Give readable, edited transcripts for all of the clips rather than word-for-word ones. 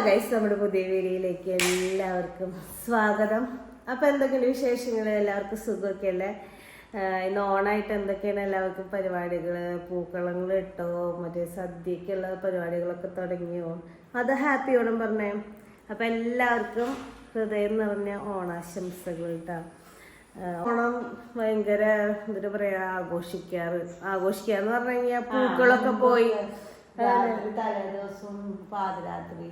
Guys, നമ്മുടെ പുതിയ വീഡിയോയിലേക്ക് എല്ലാവർക്കും സ്വാഗതം. അപ്പോൾ എന്തൊക്കെയുണ്ട് വിശേഷങ്ങൾ? എല്ലാവർക്കും സുഖമൊക്കെ അല്ലേ? ഇന്ന് ഓണായിട്ട് എന്തൊക്കെയാണ് എല്ലാവർക്കും പരിപാടികൾ? പൂക്കളങ്ങൾ ഇട്ടോ, മറ്റേ സദ്യക്കുള്ള പരിപാടികളൊക്കെ തുടങ്ങിയോ? അത് ഹാപ്പി ഓണം പറഞ്ഞേ. അപ്പം എല്ലാവർക്കും ഹൃദയം നിറഞ്ഞ ഓണാശംസകൾ കേട്ടോ. ഓണം ഭയങ്കര എന്താ പറയുക, ആഘോഷിക്കാന്ന് പറഞ്ഞു കഴിഞ്ഞാൽ പൂക്കളൊക്കെ പോയി തലേ ദിവസം പാതിരാത്രി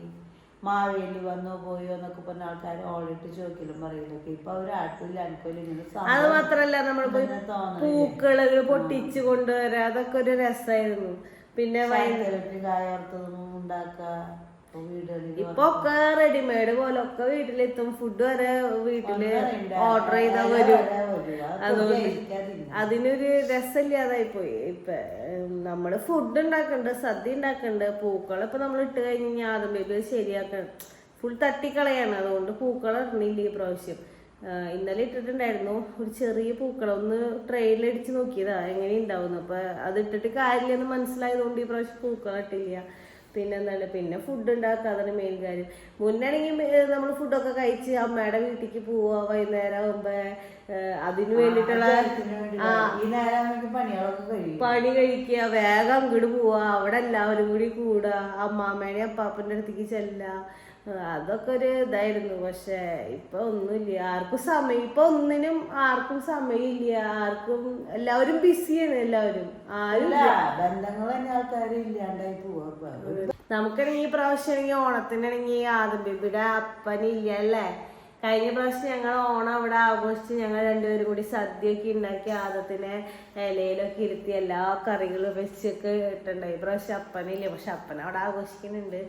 മാവേലി വന്നോ പോയോ എന്നൊക്കെ പറഞ്ഞ ആൾക്കാർ ഓളിട്ട് ചോദിക്കലും പറയലൊക്കെ ഇപ്പൊ അവരാട്ടില്ല. അത് മാത്രല്ല നമ്മൾ പോയി പൂക്കള് പൊട്ടിച്ചു കൊണ്ടുവരാ, അതൊക്കെ ഒരു രസമായിരുന്നു. പിന്നെ കായർത്തൊന്നും ഉണ്ടാക്ക. ഇപ്പൊ ഒക്കെ റെഡിമെയ്ഡ് പോലെ ഒക്കെ വീട്ടിലെത്തും. ഫുഡ് വരെ വീട്ടില് ഓർഡർ ചെയ്താൽ വരും. അതുകൊണ്ട് അതിനൊരു രസമില്ലാതായി പോയി. ഇപ്പൊ നമ്മള് ഫുഡ് ഉണ്ടാക്കണ്ട്, സദ്യ ഉണ്ടാക്കണ്ട്, പൂക്കൾ ഇപ്പൊ നമ്മൾ ഇട്ട് കഴിഞ്ഞാൽ അതും ശരിയാക്കണം, ഫുൾ തട്ടിക്കളയാണ്. അതുകൊണ്ട് പൂക്കൾ ഇടണില്ല ഈ പ്രാവശ്യം. ഇന്നലെ ഇട്ടിട്ടുണ്ടായിരുന്നു ഒരു ചെറിയ പൂക്കൾ, ഒന്ന് ട്രെയിലടിച്ച് നോക്കിയതാ എങ്ങനെ ഉണ്ടാവുന്നു. അപ്പൊ അത് ഇട്ടിട്ട് കാര്യമില്ലെന്ന് മനസ്സിലായതുകൊണ്ട് ഈ പ്രാവശ്യം പൂക്കൾ ഇട്ടില്ല. പിന്നെ ഫുഡ് ഉണ്ടാക്കുക, അതാണ് മെയിൻ കാര്യം. മുന്നാണെങ്കിൽ നമ്മൾ ഫുഡൊക്കെ കഴിച്ച് അമ്മയുടെ വീട്ടിലേക്ക് പോവുക, വൈകുന്നേരം ആകുമ്പോ അതിനു വേണ്ടിയിട്ടുള്ള പണി കഴിക്കുക, വേഗം അങ്ങോട്ട് പോവുക, അവിടെ എല്ലാവരും കൂടി കൂടുക, അമ്മാമ്മേടെ അപ്പാപ്പന്റെ അടുത്തേക്ക് ചെല്ലുക. അതൊക്കെ ഒരു ഇതായിരുന്നു. പക്ഷെ ഇപ്പൊ ഒന്നുമില്ല, ആർക്കും സമയം, ഇപ്പൊ ഒന്നിനും ആർക്കും സമയമില്ല. ആർക്കും എല്ലാവരും ബിസിയാണ്. എല്ലാവരും ആരും നമുക്കാണെങ്കിൽ ഈ പ്രാവശ്യമാണെങ്കിൽ ഓണത്തിനാണെങ്കിൽ ആദ്യം ബേബിയുടെ അപ്പനില്ല അല്ലേ. കഴിഞ്ഞ പ്രാവശ്യം ഞങ്ങൾ ഓണം അവിടെ ആഘോഷിച്ച് ഞങ്ങൾ രണ്ടുപേരും കൂടി സദ്യയൊക്കെ ഉണ്ടാക്കി ആദത്തിനെ ഇലയിലൊക്കെ ഇരുത്തി എല്ലാ കറികളും വെച്ചൊക്കെ ഇട്ടുണ്ടായി. ഈ പ്രാവശ്യം അപ്പനില്ല. പക്ഷെ അപ്പന അവിടെ ആഘോഷിക്കുന്നുണ്ട്.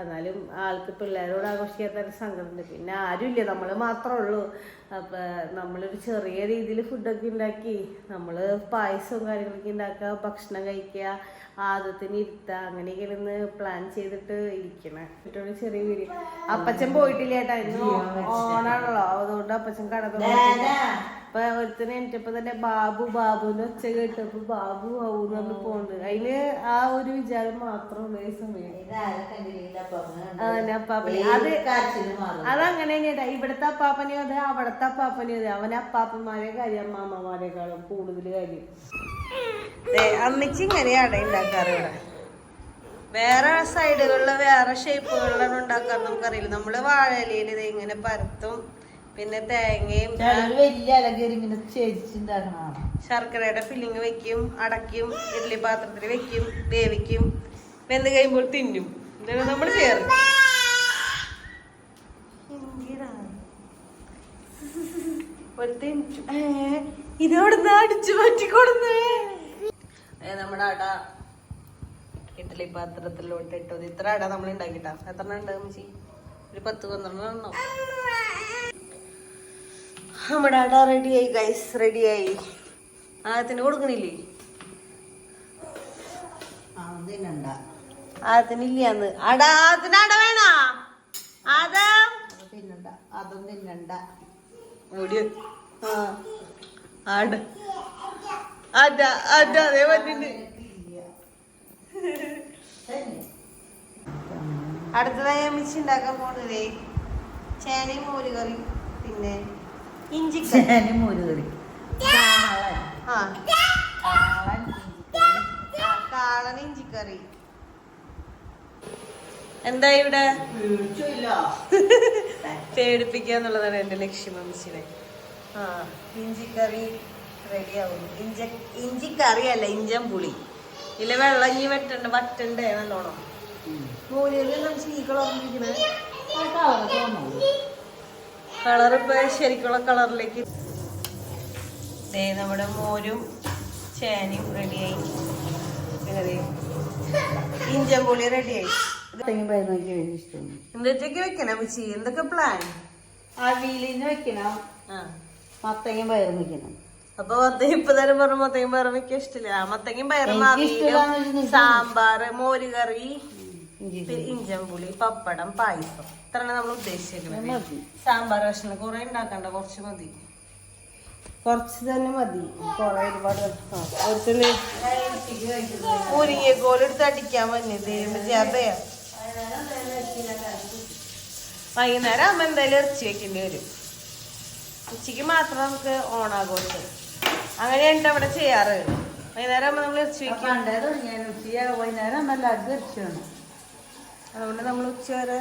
എന്നാലും ആൾക്ക് പിള്ളേരോട് ആഘോഷിക്കാത്തൊരു സങ്കടമുണ്ട്. പിന്നെ ആരുമില്ല, നമ്മൾ മാത്രമേ ഉള്ളൂ. അപ്പം നമ്മളൊരു ചെറിയ രീതിയിൽ ഫുഡൊക്കെ ഉണ്ടാക്കി നമ്മള് പായസവും കാര്യങ്ങളൊക്കെ ഉണ്ടാക്കുക, ഭക്ഷണം കഴിക്കുക, ആദത്തിന് ഇരുത്തുക, അങ്ങനെയൊക്കെ ഇരുന്ന് പ്ലാൻ ചെയ്തിട്ട് ഇരിക്കണേ. എന്നിട്ടൊരു ചെറിയ വീഡിയോ. അപ്പച്ചൻ പോയിട്ടില്ല ചേട്ടാ, ഇന്ന് ഓണാണല്ലോ, അതുകൊണ്ട് അപ്പച്ചൻ കടന്നു. അപ്പൊ ഒരുത്തനെ എനിക്കപ്പോ തന്നെ ബാബുന്ന് ഒച്ച കേട്ടപ്പോ ബാബു ആവൂന്ന് പറഞ്ഞ് പോണ്ട്. അതിന് ആ ഒരു വിചാരം മാത്രമുള്ള ഈ സമയം. അതങ്ങനെ തന്നെയാ. ഇവിടുത്തെ അപ്പാപ്പനെയോ അതെ, അവിടത്തെ അപ്പാപ്പനെയോ അതെ. അവന് അപ്പാപ്പന്മാരെ കാര്യം അമ്മാമ്മമാരെക്കാളും കൂടുതൽ കാര്യം. അമ്മച്ചി ഇങ്ങനെയാണ് ഉണ്ടാക്കാറ്. ഇവിടെ വേറെ സൈഡുകളില് വേറെ ഷേപ്പുകളിലാണ് ഉണ്ടാക്കാറ്, നമുക്കറിയില്ല. നമ്മള് വാഴയിലയിൽ ഇത് ഇങ്ങനെ പരത്തും, പിന്നെ തേങ്ങയും ശർക്കരയുടെ ഫില്ലിങ് വെക്കും, അടയ്ക്കും, ഇഡ്ഡലി പാത്രത്തിൽ വെക്കും, വേവിക്കും, വെന്ത് കഴിയുമ്പോൾ തിന്നും. ഇതാണ് നമ്മൾ ചെയ്യാറ്. ഇതോടുന്ന് അടിച്ചു മാറ്റിക്കൊടുന്നേ. നമ്മുടെ അട ഇഡ്ഡലി പാത്രത്തിലോട്ട് ഇട്ടത്. ഇത്ര അട നമ്മൾ ഉണ്ടാക്കിട്ടാ. എത്ര ഉണ്ടാകും ചി? ഒരു 10-12 നമ്മുടെ അട റെഡിയായി ഗൈസ്, റെഡിയായി. ആദ്യത്തിന് കൊടുക്കണില്ലേ? ആദ്യത്തിനില്ലാന്ന് ആദ്യത്തിന് അട വേണോ? അതും തിന്നണ്ട. അതേ പറ്റുന്നുണ്ട്. അടുത്തതായി അമ്മിച്ച് ഉണ്ടാക്കാൻ പോണതേ ചേനയും മോരുകറി, പിന്നെ ഇഞ്ചിക്കറി, മോരുകറി, കാളൻ ഇഞ്ചിക്കറി. എന്താ ഇവിടെ പേടിപ്പിക്കാന്നുള്ളതാണ് എന്റെ ലക്ഷ്യം അമ്മച്ചിനെ. ഇഞ്ചിക്കറി റെഡിയാവുന്നു. ഇഞ്ചിക്കറി അല്ല, ഇഞ്ചൻ പുളി. ഇല്ല വെള്ളം വറ്റണ്ടേ നല്ലോണം. മൂലിയെല്ലാം ഈ കളറിലിരിക്കണേ. കളർ ഇപ്പൊ ശരിക്കുള്ള കളറിലേക്ക്. നമ്മുടെ മോരും ചേനയും റെഡിയായി, ഇഞ്ചൻ പുളി റെഡിയായി. എന്തൊക്കെ വെക്കണം അമ്മച്ചി? എന്തൊക്കെ പ്ലാൻ? അവിയലിന് വെക്കണം, മത്തങ്ങയും പയറും വെക്കണം. അപ്പൊ ഇപ്പൊ തന്നെ പറഞ്ഞു മത്തങ്ങയും പയറും വെക്കാൻ ഇഷ്ടമില്ല. മത്തങ്ങയും പയറും, സാമ്പാറ്, മോരുകറി, ഇഞ്ചൻ പുളി, പപ്പടം, പായസം. ഇത്രയാണ് നമ്മൾ ഉദ്ദേശിച്ചിരിക്കുന്നത്. സാമ്പാർ കഷ്ണം കുറെ ഉണ്ടാക്കണ്ട, കുറച്ച് മതി. കുറച്ച് തന്നെ മതി, കുറെ ഒരുപാട്. മുരിങ്ങക്കോലെടുത്ത് അടിക്കാൻ വന്നത് ജാബയാ. വൈകുന്നേരം ആകുമ്പോ എന്തായാലും ഇറച്ചി വെക്കേണ്ടി വരും. ഉച്ചക്ക് മാത്രം നമുക്ക് ഓണാഘോഷം അങ്ങനെയാണ് ഇവിടെ ചെയ്യാറ്. വൈകുന്നേരം ആകുമ്പോ നമ്മൾ ഇറച്ചി വെക്കും. വൈകുന്നേരം നല്ല അടിച്ചാണ്. അതുകൊണ്ട് നമ്മൾ ഉച്ച വരെ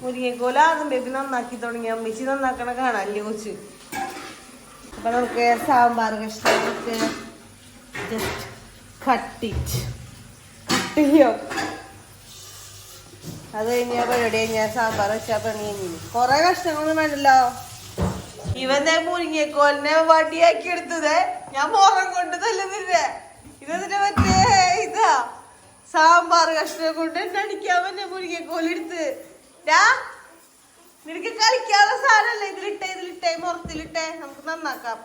മുരിങ്ങക്കോല ആദ്യം ബേബി നന്നാക്കി തുടങ്ങി. അമ്മച്ചി നന്നാക്കണ കാണാല്ലേ കൊച്ച്. അപ്പൊ നമുക്ക് സാമ്പാർ കഷ്ണം ജസ്റ്റ് കട്ടിയോ അത് കഴിഞ്ഞാൽ പരിപാടി കഴിഞ്ഞാൽ സാമ്പാർ വെച്ചാൽ പണി കഴിഞ്ഞു. കൊറേ കഷ്ണങ്ങളൊന്നും വേണ്ടല്ലോ. ഇവന്റെ മുരിങ്ങക്കോലിനെ വടിയാക്കി എടുത്തത് ഞാൻ മോറം കൊണ്ട് തല്ലുന്നില്ലേ. ഇതെന്തിനാ മറ്റേ ഇതാ സാമ്പാർ കഷ്ണം കൊണ്ട് എന്നെ അടിക്കാൻ പറ്റ മുരിങ്ങക്കോലെടുത്ത്. നിനക്ക് കളിക്കാനുള്ള സാധനല്ലേ. ഇതിലിട്ടേ മുറത്തിലിട്ടേ നമുക്ക് നന്നാക്കാം.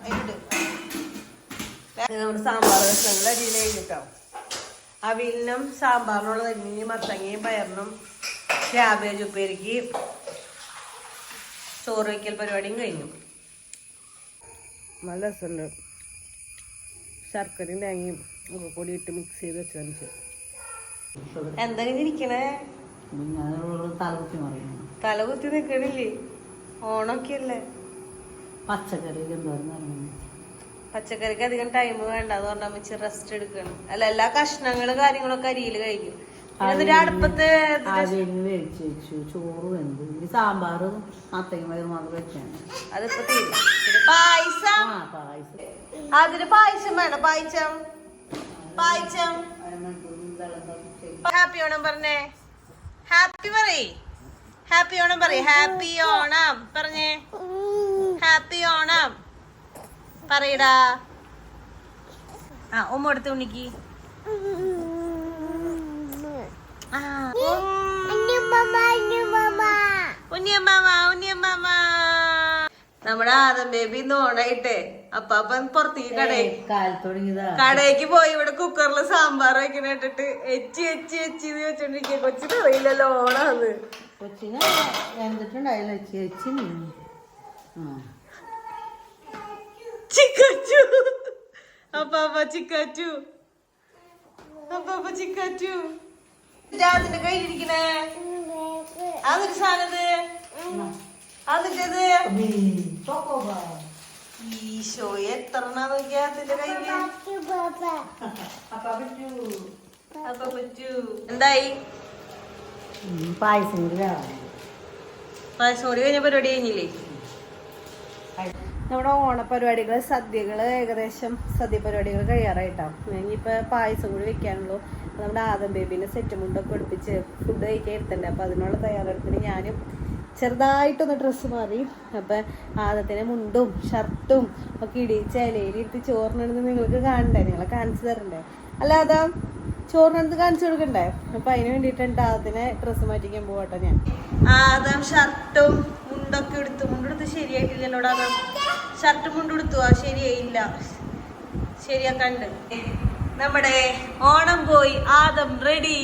നമ്മുടെ സാമ്പാർ കഷ്ണങ്ങൾ അരിയിൽ കഴിഞ്ഞിട്ടോ. അവിയലിനും സാമ്പാറിനുള്ള അരിഞ്ഞ് മത്തങ്ങയും പയറിനും ക്യാബേജ് ഉപ്പേരിക്ക് ചോറ് വയ്ക്കൽ പരിപാടിയും കഴിഞ്ഞു. നല്ല രസമുണ്ട്. ശർക്കരയും തേങ്ങയും ഒക്കെ കൂടി ഇട്ട് മിക്സ് ചെയ്ത് വെച്ചതിന് ശേഷം എന്തെങ്കിലും ഇരിക്കണേ. തല കുത്തി നിക്കണില്ലേ. ഓണൊക്കെ അല്ലേ. പച്ചക്കറിക്ക് അധികം ടൈം വേണ്ട. അത് പറഞ്ഞാൽ വെച്ച് റെസ്റ്റ് എടുക്കണം. അല്ല എല്ലാ കഷ്ണങ്ങള് കാര്യങ്ങളൊക്കെ അരിയിൽ കഴിഞ്ഞു. എന്നിട്ട് അടുപ്പത്ത് ചോറ് വെന്തു. സാമ്പാറും മത്തങ്ങ മാത്രം വെച്ചാണ്. അതിപ്പോ തീരും. പായസം അതിന് പായസം വേണം. പായസം ഹാപ്പി ഓണം പറഞ്ഞേ. ഹാപ്പി പറയേ. ഹാപ്പി ഓണം പറയേ. ഹാപ്പി ഓണം പറഞ്ഞേ. ഹാപ്പി ഓണം പറയടാ. ഉമ്മ എടുത്ത് ഉണ്ണിക്ക്. ഉണ്ണിയമ്മാമ നമ്മുടെ ആദം ബേബി ഓണായിട്ടെ അപ്പാപ്പൻ പുറത്തേക്ക് കടയ്ക്ക് പോയി. ഇവിടെ കുക്കറിൽ സാമ്പാർ വെക്കണ ഇട്ടിട്ട് എച്ചി വെച്ചോണ്ടിരിക്കുക. കൊച്ചിന് അറിയില്ലല്ലോ ഓണാന്ന്. കൊച്ചിന് വെന്തിട്ടുണ്ടായില്ല. ചിക്കച്ചു അപ്പാപ്പ ചിക്കച്ചു അതിന്റെ കയ്യിലിരിക്കണേ. അതൊരു സാധനത് അതിൻ്റെത് ഈശോ എത്ര നോക്കിയാ അതിന്റെ കയ്യില്. എന്തായി പായസം കൂടി കഴിഞ്ഞ പരിപാടി കഴിഞ്ഞില്ലേ. നമ്മുടെ ഓണപരിപാടികൾ സദ്യകള് ഏകദേശം സദ്യ പരിപാടികൾ കഴിയാറായിട്ടാണ്. ഇനിയിപ്പോൾ പായസം കൂടി വെക്കാനുള്ളൂ. നമ്മുടെ ആദം ബേബീനെ സെറ്റ് മുണ്ടൊക്കെ പഠിപ്പിച്ച് ഫുഡ് കഴിക്കാൻ എടുത്തണ്ടേ. അപ്പം അതിനുള്ള തയ്യാറെടുപ്പിന് ഞാനും ചെറുതായിട്ടൊന്ന് ഡ്രസ്സ് മാറി. അപ്പം ആദത്തിന് മുണ്ടും ഷർട്ടും ഒക്കെ ഇടിച്ച് ഇലയിലിരുത്തി ചോറിനെടുത്ത് നിങ്ങൾക്ക് കാണണ്ടേ. നിങ്ങളെ കാണിച്ചു തരണ്ടേ. അല്ലാതെ ചോറിനെടുത്ത് കാണിച്ചു കൊടുക്കണ്ടേ. അപ്പം അതിന് വേണ്ടിയിട്ടുണ്ട് ആദത്തിനെ ഡ്രസ്സ് മാറ്റിക്കാൻ പോകട്ടെ. ഞാൻ ആദം ഷർട്ടും മുണ്ടൊക്കെ മുണ്ടെടുത്ത് ശരിയായിട്ടില്ലല്ലോ. ആദം ഷർട്ട് മുണ്ടെടുത്തു. ശരിയായില്ല. ശരിയാക്കണ്ട്. നമ്മുടെ ഓണം പോയി. ആദം റെഡി.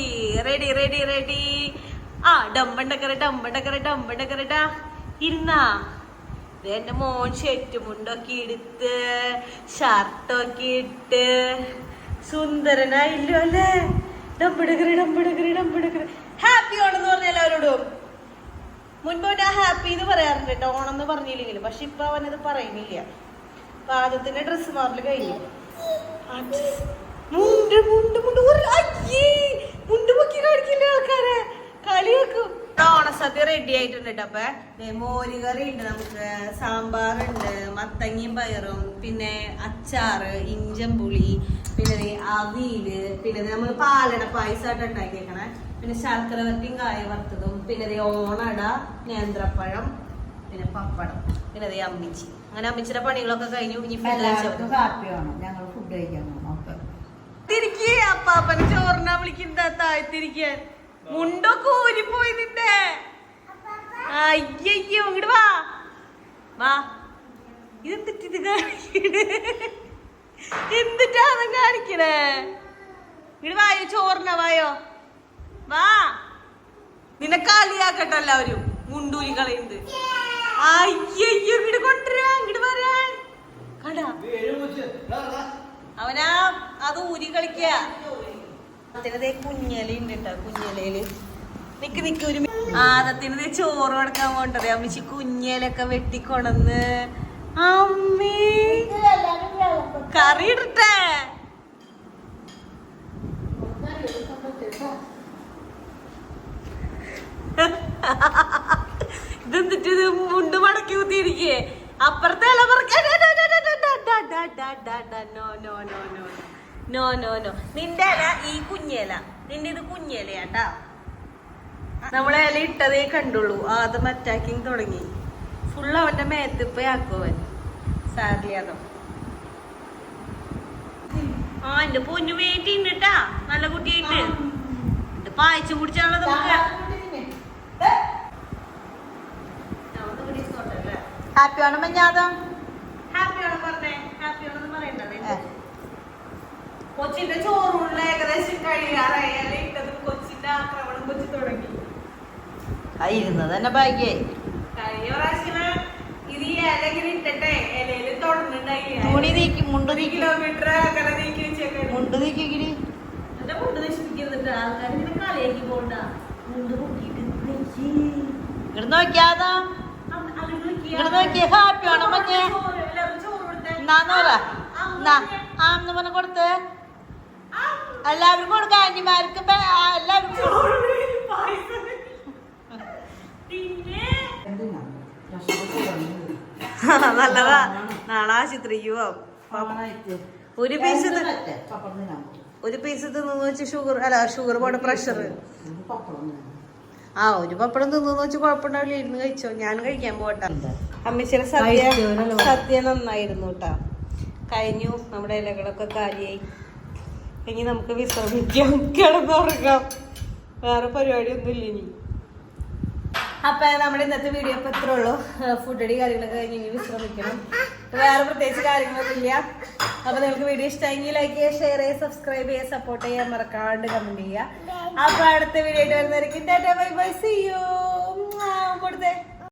ഡമ്പണ്ടക്കരട്ടാ ഇരുന്നാ. എന്റെ മോൻ ഷർട്ട് മുണ്ടൊക്കെ എടുത്ത് ഷർട്ടൊക്കെ ഇട്ട് സുന്ദരനായില്ലോ അല്ലേ. ഡമ്പടക്കര. ഹാപ്പി ഓണം എന്ന് പറഞ്ഞ എല്ലാവരോടും. മുൻപ് അവൻ ഹാപ്പി എന്ന് പറയാറുണ്ട് കേട്ടോ, ഓണം എന്ന് പറഞ്ഞില്ലെങ്കിലും. പക്ഷെ ഇപ്പൊ അവനത് പറയുന്നില്ല. അപ്പൊ ആദ്യത്തിന്റെ ഡ്രസ്സ് മാറല് കഴിഞ്ഞു. മുണ്ട് പൊക്കി കാണിക്കില്ല ആൾക്കാരെ. കളിയാക്കും. ഓണസദ്യ റെഡി ആയിട്ടുണ്ട് കേട്ടോ. അപ്പൊ മോരുകറി ഉണ്ട്, നമുക്ക് സാമ്പാറുണ്ട്, മത്തങ്ങയും പയറും, പിന്നെ അച്ചാറ്, ഇഞ്ചമ്പുളി, പിന്നെ അവിയല്, പിന്നെ നമ്മൾ പാലട പായസമായിട്ട് ഉണ്ടാക്കിയേക്കണേ, പിന്നെ ശർക്കര വരട്ടിയും കായ വറുത്തതും, പിന്നെ ഓണട, നേന്ത്രപ്പഴം, പിന്നെ പപ്പടം, പിന്നെ അമ്മിച്ചി. അങ്ങനെ അമ്മിച്ചിയുടെ പണികളൊക്കെ കഴിഞ്ഞു. ഇനി തിരിക്കേ അപ്പാപ്പന് ചോറിനാ വിളിക്കുന്ന താഴ്ത്തിരിക്കാൻ. മുണ്ടൊക്കെ ഊരിപ്പോയി നിന്റെ. അയ്യോ ഇങ്ങോട്ട് വാ. ഇതെന്തിട്ട് കാണിക്കണേ? എന്തിട്ടാണ് കാണിക്കണേ? ഇങ്ങോട്ട് വായോ, ചോറിനാ വായോ, വാ. നിന്നെ കളിയാക്കട്ടെ എല്ലാവരും. മുണ്ടൂരി കളയുന്നത്. അയ്യോ ഇങ്ങോട്ട് കൊണ്ടുവരാ, ഇങ്ങോട്ട് വരാൻ. കടാ അവനാ അത് ഊരി കളിക്ക. കുഞ്ഞല ഉണ്ട് കേട്ടോ. കുഞ്ഞലയില് നിക്ക് ഒരു ആദത്തിന് ചോറ് കൊടുക്കാൻ പോണ്ടത്. അമ്മച്ചി കുഞ്ഞലൊക്കെ വെട്ടിക്കൊടന്ന് അമ്മേ കറി ഇടട്ടെ. ഇതെന്നിട്ട് ഇത് മുണ്ട് മടക്കി കുത്തിയിരിക്കേ. അപ്പുറത്തെ ഇല നോ നിന്റെ ഇല ഈ കുഞ്ഞേല, നിന്റെ ഇത് കുഞ്ഞേലയാട്ടാ. നമ്മളെ ഇല ഇട്ടതേ കണ്ടുള്ളൂ. അത് അറ്റാക്കിങ് തുടങ്ങി. ഫുള്ള് അവന്റെ മേത്തിപ്പയാക്കുവൻ. സാരിയാതോ ആ എന്റെ പൊന്നു വേണ്ടിട്ടാ. നല്ല കുട്ടിയായിട്ട് ഇത് പായച്ചു കുടിച്ചാണല്ലോ നമുക്ക്. ഹാപ്പി ആണോ മഞ്ഞാതം? ഹാപ്പി ആണോ പറഞ്ഞേ? ഹാപ്പി ആണെന്ന് പറയണ്ടേ. കൊച്ചിന്റെ ചോറുള്ള ഏകദേശം കഴിയാറായി. ഇല ഇട്ടതും കൊച്ചിന്റെ ആക്രമണം കൊച്ചി തുടങ്ങി. ഇരുന്നത് തന്നെ ഭാഗ്യായി. കഴിഞ്ഞ പ്രാവശ്യം ഇത് ഈ ഇല ഇങ്ങനെ ഇട്ടിട്ടെ ഇലയില് തുടർന്നുണ്ടായില്ല. തുണി നീക്കി മുണ്ട് നീക്കി കിലോമീറ്റർ അകലെ നീക്കി വെച്ചേക്കാൻ. മുണ്ട് നീക്കിക്കിടി. എന്റെ മുണ്ട് നശിപ്പിക്കുന്നുണ്ട്. ആൾക്കാർ ഇങ്ങനെ കളിയാക്കി പോണ്ട. മുണ്ട് പൊക്കിയിട്ട് ഇവിടെ നോക്കിയാതാ. ഇവിടെ നോക്കിയ ഹാപ്പി ആണോ മഞ്ഞേ? എന്നാന്നോരാ ആന്ന് പറഞ്ഞ കൊടുത്ത് എല്ലാവർക്കും കൊടുക്ക. ആന്റിമാർക്ക് എല്ലാവർക്കും നല്ലതാ. നാളെ ആശുപത്രിക്ക് പോവാം. ഒരു പീസ് തിന്നു വെച്ച് ഷുഗർ പോടെ പ്രഷർ. ഒരു പപ്പടം തിന്നു വെച്ച് കുഴപ്പമുണ്ടാവില്ല. ഇരുന്ന് കഴിച്ചോ. ഞാൻ കഴിക്കാൻ പോട്ടെ. അമ്മച്ചിയുടെ സദ്യ നന്നായിരുന്നു കേട്ടാ. കഴിഞ്ഞു. നമ്മുടെ ഇലകളൊക്കെ കാലിയായി. ഇനി നമുക്ക് വിശ്രമിക്കാം, കിടന്നുറങ്ങാം. വേറെ പരിപാടിയൊന്നും ഇല്ല ഇനി. അപ്പൊ നമ്മുടെ ഇന്നത്തെ വീഡിയോ ഇപ്പൊ ഇത്രേ ഉള്ളൂ. ഫുഡടി കാര്യങ്ങളൊക്കെ കഴിഞ്ഞ് ഇനി വിശ്രമിക്കണം. വേറെ പ്രത്യേകിച്ച് കാര്യങ്ങളൊന്നും ഇല്ല. അപ്പൊ നിങ്ങൾക്ക് വീഡിയോ ഇഷ്ടമെങ്കിൽ ലൈക്ക് ചെയ്യുക, ഷെയർ ചെയ്യുക, സബ്സ്ക്രൈബ് ചെയ്യുക, സപ്പോർട്ട് ചെയ്യാൻ മറക്കാണ്ട് കമന്റ് ചെയ്യുക. അപ്പൊ അടുത്ത വീഡിയോ ആയിട്ട് വരുന്നതായിരിക്കും. Tata bye bye, see you. കൊടുത്തേ.